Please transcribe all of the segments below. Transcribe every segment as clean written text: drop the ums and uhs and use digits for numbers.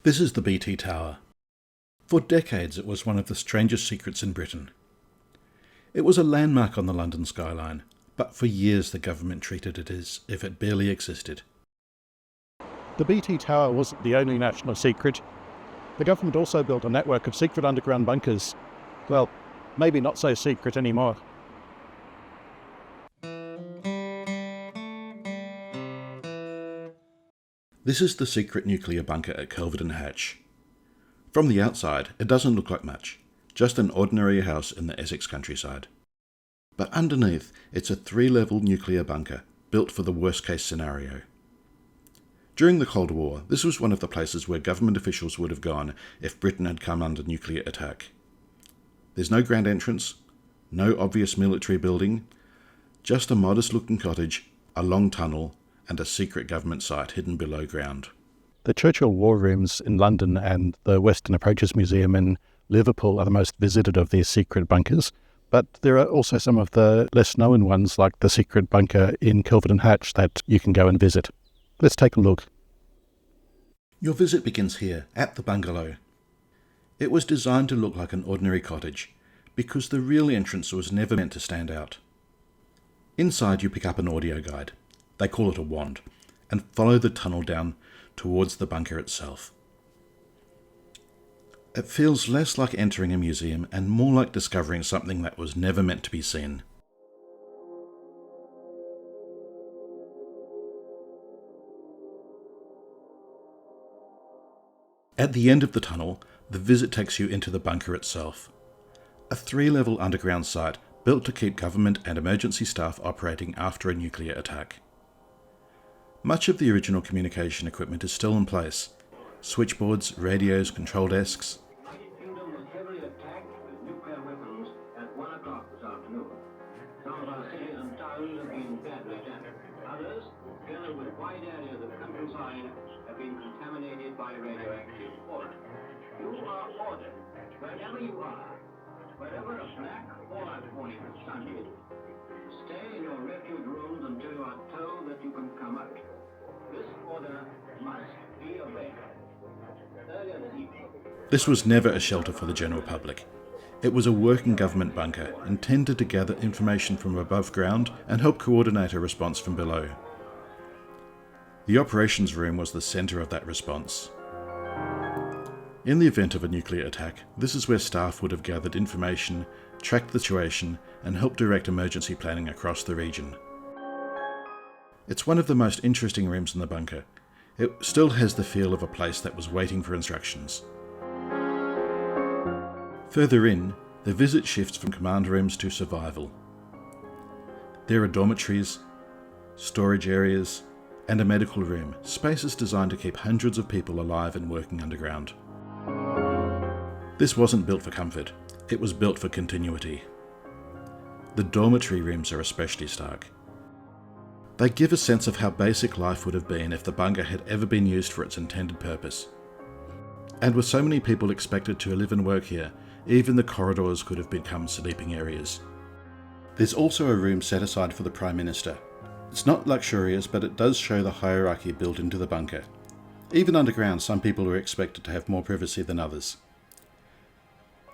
This is the BT Tower. For decades it was one of the strangest secrets in Britain. It was a landmark on the London skyline, but for years the government treated it as if it barely existed. The BT Tower wasn't the only national secret. The government also built a network of secret underground bunkers. Well, maybe not so secret anymore. This is the secret nuclear bunker at Kelvedon Hatch. From the outside, it doesn't look like much, just an ordinary house in the Essex countryside. But underneath, it's a 3-level nuclear bunker, built for the worst-case scenario. During the Cold War, this was one of the places where government officials would have gone if Britain had come under nuclear attack. There's no grand entrance, no obvious military building, just a modest-looking cottage, a long tunnel, and a secret government site hidden below ground. The Churchill War Rooms in London and the Western Approaches Museum in Liverpool are the most visited of these secret bunkers, but there are also some of the less known ones like the secret bunker in Kelvedon Hatch that you can go and visit. Let's take a look. Your visit begins here, at the bungalow. It was designed to look like an ordinary cottage, because the real entrance was never meant to stand out. Inside you pick up an audio guide, they call it a wand, and follow the tunnel down towards the bunker itself. It feels less like entering a museum and more like discovering something that was never meant to be seen. At the end of the tunnel, the visit takes you into the bunker itself. A 3-level underground site built to keep government and emergency staff operating after a nuclear attack. Much of the original communication equipment is still in place. Switchboards, radios, control desks. The United Kingdom was heavily attacked with nuclear weapons at 1 o'clock this afternoon. Some of our cities and towns have been badly damaged. Others, together with wide areas of countryside, have been contaminated by radioactive fallout. You are ordered, wherever you are, wherever a black fallout warning is sounded, stay in your refuge rooms until you are told that you can come out. This order must be obeyed. Earlier this evening, This was never a shelter for the general public. It was a working government bunker intended to gather information from above ground and help coordinate a response from below. The operations room was the centre of that response. In the event of a nuclear attack, this is where staff would have gathered information, tracked the situation, and helped direct emergency planning across the region. It's one of the most interesting rooms in the bunker. It still has the feel of a place that was waiting for instructions. Further in, the visit shifts from command rooms to survival. There are dormitories, storage areas, and a medical room, spaces designed to keep hundreds of people alive and working underground. This wasn't built for comfort, it was built for continuity. The dormitory rooms are especially stark. They give a sense of how basic life would have been if the bunker had ever been used for its intended purpose. And with so many people expected to live and work here, even the corridors could have become sleeping areas. There's also a room set aside for the Prime Minister. It's not luxurious, but it does show the hierarchy built into the bunker. Even underground, some people are expected to have more privacy than others.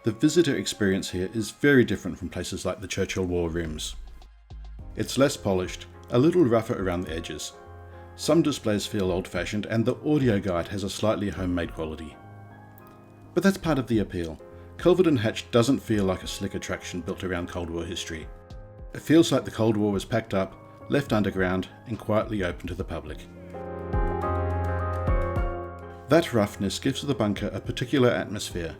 The visitor experience here is very different from places like the Churchill War Rooms. It's less polished, a little rougher around the edges. Some displays feel old-fashioned, and the audio guide has a slightly homemade quality. But that's part of the appeal. Kelvedon Hatch doesn't feel like a slick attraction built around Cold War history. It feels like the Cold War was packed up, left underground, and quietly open to the public. That roughness gives the bunker a particular atmosphere.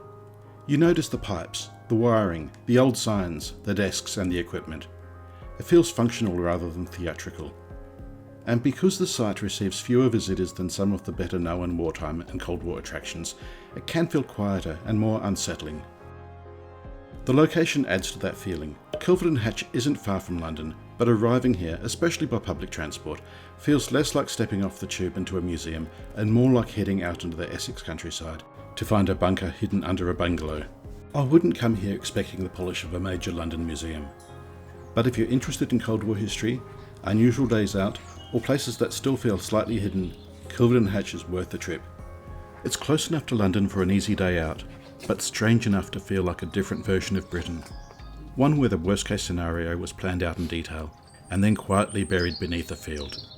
You notice the pipes, the wiring, the old signs, the desks, and the equipment. It feels functional rather than theatrical. And because the site receives fewer visitors than some of the better known wartime and Cold War attractions, it can feel quieter and more unsettling. The location adds to that feeling. Kelvedon Hatch isn't far from London, but arriving here, especially by public transport, feels less like stepping off the tube into a museum and more like heading out into the Essex countryside to find a bunker hidden under a bungalow. I wouldn't come here expecting the polish of a major London museum. But if you're interested in Cold War history, unusual days out, or places that still feel slightly hidden, Kelvedon Hatch is worth the trip. It's close enough to London for an easy day out, but strange enough to feel like a different version of Britain. One where the worst case scenario was planned out in detail, and then quietly buried beneath a field.